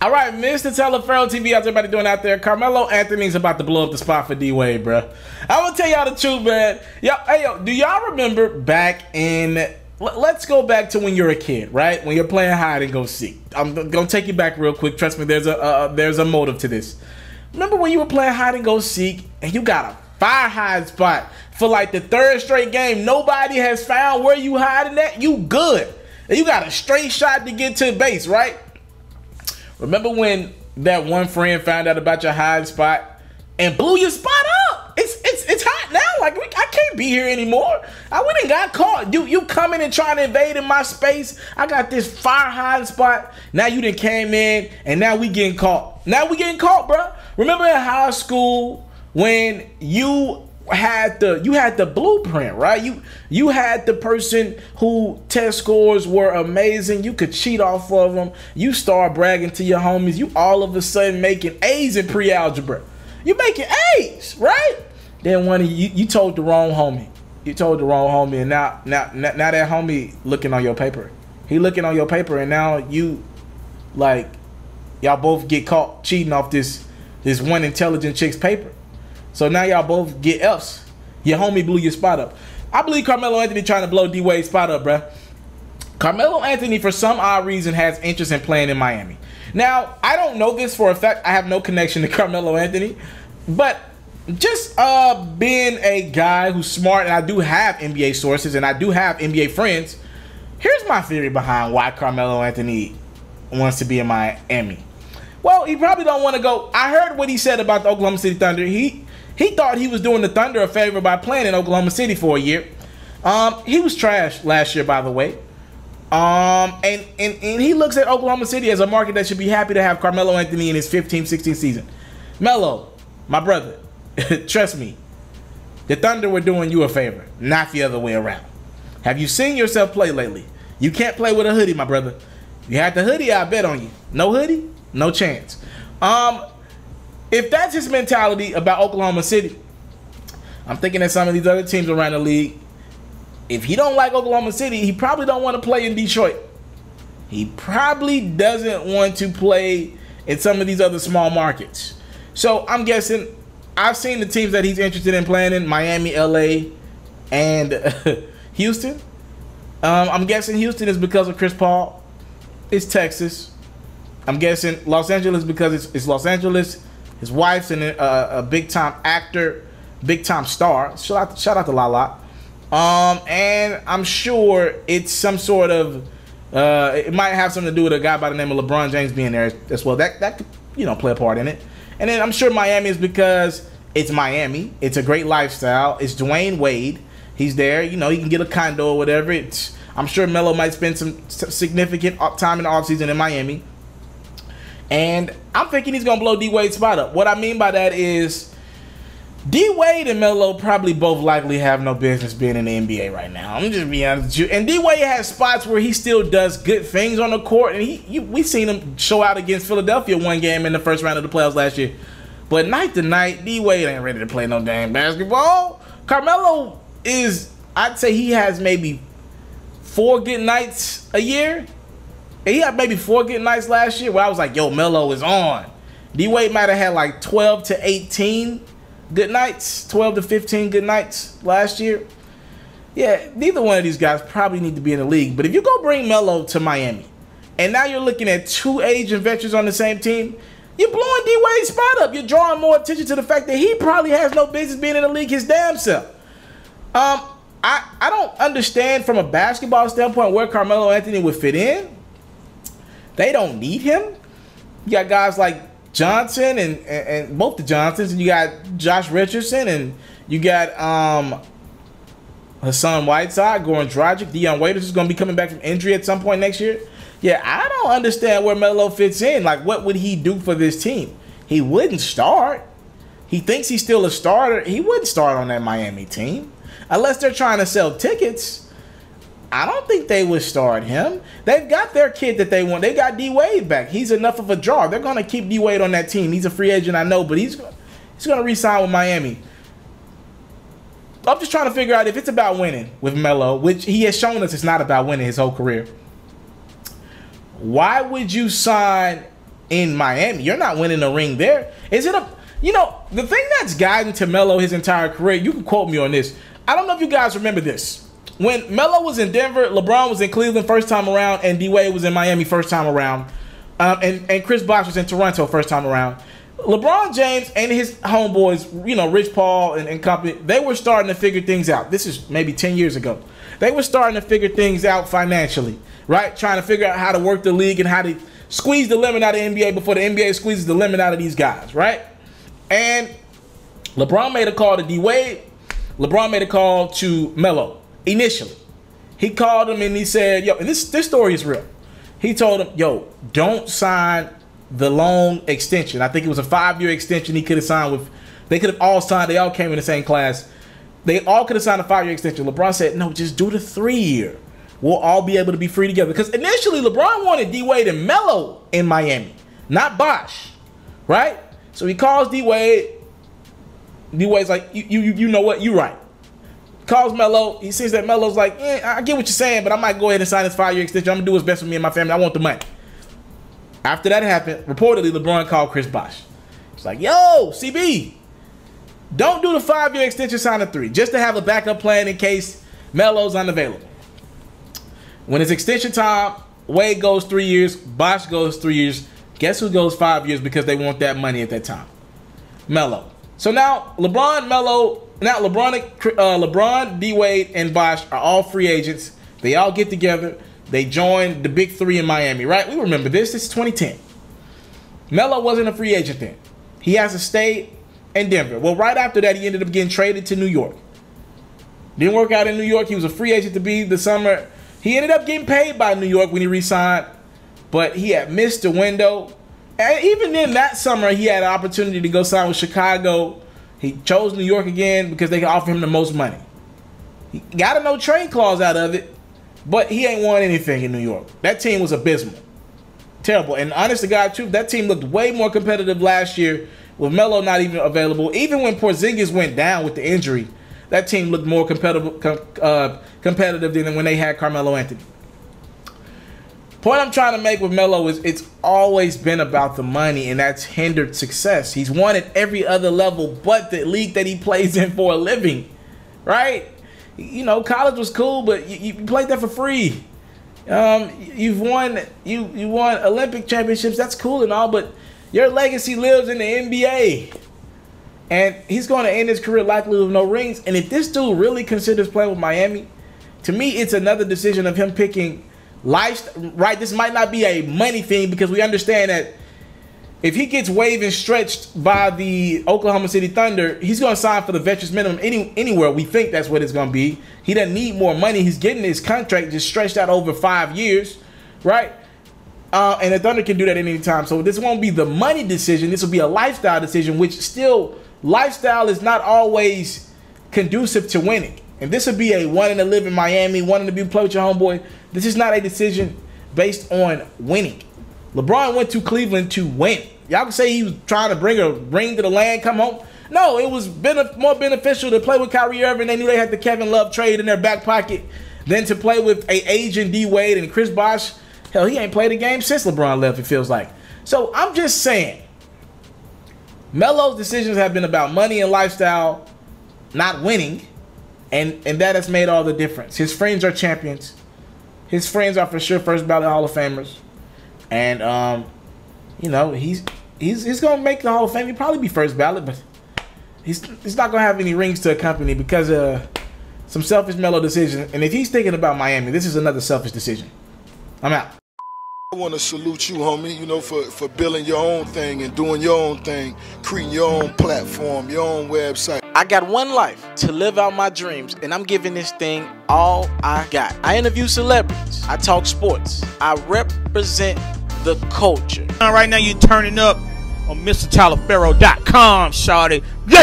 All right, Mr. TALIAFERRO'S TV, how's everybody doing out there? Carmelo Anthony's about to blow up the spot for D-Wade, bro. I'm gonna tell y'all the truth, man. Yo, do y'all remember back in? Let's go back to when you're a kid, right? When you're playing hide and go seek. I'm gonna take you back real quick. Trust me, there's a motive to this. Remember when you were playing hide and go seek and you got a fire hide spot for like the third straight game? Nobody has found where you hiding at. You good? And you got a straight shot to get to the base, right? Remember when that one friend found out about your hide spot and blew your spot up? It's hot now. Like I can't be here anymore. I went and got caught. You coming and trying to invade in my space. I got this fire hide spot. Now you done came in and now we getting caught. Now we getting caught, bro. Remember in high school when you had the blueprint, right? You had the person who test scores were amazing. You could cheat off of them. You start bragging to your homies. You all of a sudden making A's in pre-algebra. You making A's, right? Then one of you told the wrong homie. You told the wrong homie, and now that homie looking on your paper. He looking on your paper, and now you like y'all both get caught cheating off this one intelligent chick's paper. So now y'all both get F's. Your homie blew your spot up. I believe Carmelo Anthony trying to blow D-Wade's spot up, bruh. Carmelo Anthony, for some odd reason, has interest in playing in Miami. Now, I don't know this for a fact. I have no connection to Carmelo Anthony. But just being a guy who's smart, and I do have NBA sources, and I do have NBA friends, here's my theory behind why Carmelo Anthony wants to be in Miami. Well, he probably don't want to go. I heard what he said about the Oklahoma City Thunder. He thought he was doing the Thunder a favor by playing in Oklahoma City for a year. He was trash last year, by the way. And he looks at Oklahoma City as a market that should be happy to have Carmelo Anthony in his 15-16 season. Melo, my brother, trust me, the Thunder were doing you a favor, not the other way around. Have you seen yourself play lately? You can't play with a hoodie, my brother. You had the hoodie, I bet on you. No hoodie, no chance. If that's his mentality about Oklahoma City, I'm thinking that some of these other teams around the league, if he don't like Oklahoma City, he probably don't want to play in Detroit. He probably doesn't want to play in some of these other small markets. So I'm guessing, I've seen the teams that he's interested in playing in: Miami, LA, and Houston. I'm guessing Houston is because of Chris Paul. It's Texas. I'm guessing Los Angeles because it's Los Angeles. His wife's a big-time actor, big-time star. Shout out to Lala. And I'm sure it's some sort of, it might have something to do with a guy by the name of LeBron James being there as well. That could, play a part in it. And then I'm sure Miami is because it's Miami. It's a great lifestyle. It's Dwayne Wade. He's there. He can get a condo or whatever. I'm sure Melo might spend some significant time in the offseason in Miami. And I'm thinking he's going to blow D-Wade's spot up. What I mean by that is D-Wade and Melo probably both likely have no business being in the NBA right now. I'm just being honest with you. And D-Wade has spots where he still does good things on the court. And we seen him show out against Philadelphia one game in the first round of the playoffs last year. But night to night, D-Wade ain't ready to play no damn basketball. Carmelo is, I'd say he has maybe 4 good nights a year. And he had maybe 4 good nights last year where I was like, yo, Melo is on. D-Wade might have had like 12 to 18 good nights, 12 to 15 good nights last year. Yeah, neither one of these guys probably need to be in the league. But if you go bring Melo to Miami, and now you're looking at 2 aging veterans on the same team, you're blowing D-Wade's spot up. You're drawing more attention to the fact that he probably has no business being in the league his damn self. I don't understand from a basketball standpoint where Carmelo Anthony would fit in. They don't need him. You got guys like Johnson and both the Johnsons, and you got Josh Richardson, and you got Hassan Whiteside, Goran Dragic, Dion Waiters is going to be coming back from injury at some point next year. Yeah, I don't understand where Melo fits in. Like, what would he do for this team? He wouldn't start. He thinks he's still a starter. He wouldn't start on that Miami team unless they're trying to sell tickets. I don't think they would start him. They've got their kid that they want. They got D-Wade back. He's enough of a draw. They're going to keep D-Wade on that team. He's a free agent, I know, but he's going to re-sign with Miami. I'm just trying to figure out if it's about winning with Melo, which he has shown us it's not about winning his whole career. Why would you sign in Miami. You're not winning a ring there. Is it a, you know, the thing that's guiding to Melo his entire career, you can quote me on this. I don't know if you guys remember this. When Melo was in Denver, LeBron was in Cleveland first time around, and D-Wade was in Miami first time around. And Chris Bosh was in Toronto first time around. LeBron James and his homeboys, you know, Rich Paul and company, they were starting to figure things out. This is maybe 10 years ago. They were starting to figure things out financially, right? Trying to figure out how to work the league and how to squeeze the lemon out of the NBA before the NBA squeezes the lemon out of these guys, right? And LeBron made a call to D-Wade. LeBron made a call to Melo initially. He called him and he said, yo, and this story is real. He told him, yo, don't sign the loan extension. I think it was a 5-year extension he could have signed with. They could have all signed. They all came in the same class. They all could have signed a 5-year extension. LeBron said, no, just do the 3-year. We'll all be able to be free together. Because initially, LeBron wanted D-Wade and Melo in Miami, not Bosh, right? So he calls D-Wade. D-Wade's like, you know what? You're right. Calls Melo. He sees that Melo's like, yeah, I get what you're saying, but I might go ahead and sign this 5-year extension. I'm going to do what's best for me and my family. I want the money. After that happened, reportedly, LeBron called Chris Bosh. He's like, yo, CB, don't do the 5-year extension, sign a 3, just to have a backup plan in case Melo's unavailable. When it's extension time, Wade goes 3 years, Bosh goes 3 years. Guess who goes 5 years because they want that money at that time? Melo. So now LeBron, Melo, now LeBron, D-Wade, and Bosh are all free agents. They all get together. They joined the big 3 in Miami, right? We remember this. This is 2010. Melo wasn't a free agent then. He has to stay in Denver. Well, right after that, he ended up getting traded to New York. Didn't work out in New York. He was a free agent to be the summer. He ended up getting paid by New York when he re-signed, but he had missed the window. And even then, that summer, he had an opportunity to go sign with Chicago. He chose New York again because they could offer him the most money. He got a no-trade clause out of it, but he ain't won anything in New York. That team was abysmal. Terrible. And honest to God, truth, that team looked way more competitive last year with Melo not even available. Even when Porzingis went down with the injury, that team looked more competitive than when they had Carmelo Anthony. Point I'm trying to make with Melo is it's always been about the money, and that's hindered success. He's won at every other level but the league that he plays in for a living, right? You know, college was cool, but you played that for free. You won Olympic championships. That's cool and all, but your legacy lives in the NBA. And he's going to end his career likely with no rings. And if this dude really considers playing with Miami, to me, it's another decision of him picking lifestyle. Right? This might not be a money thing because we understand that if he gets waived and stretched by the Oklahoma City Thunder, he's going to sign for the veterans minimum anywhere. We think that's what it's going to be. He doesn't need more money. He's getting his contract just stretched out over 5 years, right? And the Thunder can do that at any time. So this won't be the money decision. This will be a lifestyle decision, which still, lifestyle is not always conducive to winning. And this would be a wanting to live in Miami, wanting to play with your homeboy. This is not a decision based on winning. LeBron went to Cleveland to win. Y'all can say he was trying to bring a ring to the land, come home. No, it was more beneficial to play with Kyrie Irving. They knew they had the Kevin Love trade in their back pocket than to play with a aging D-Wade and Chris Bosh. Hell, he ain't played a game since LeBron left, it feels like. So I'm just saying, Melo's decisions have been about money and lifestyle, not winning, and that has made all the difference. His friends are champions. His friends are for sure first ballot Hall of Famers. And, you know, he's going to make the Hall of Fame. He'll probably be first ballot, but he's not going to have any rings to accompany because of some selfish Melo decisions. And if he's thinking about Miami, this is another selfish decision. I'm out. I want to salute you, homie, you know, for building your own thing and doing your own thing, creating your own platform, your own website. I got one life to live out my dreams, and I'm giving this thing all I got. I interview celebrities. I talk sports. I represent the culture. Right now you're turning up on MrTaliaferro.com, shawty.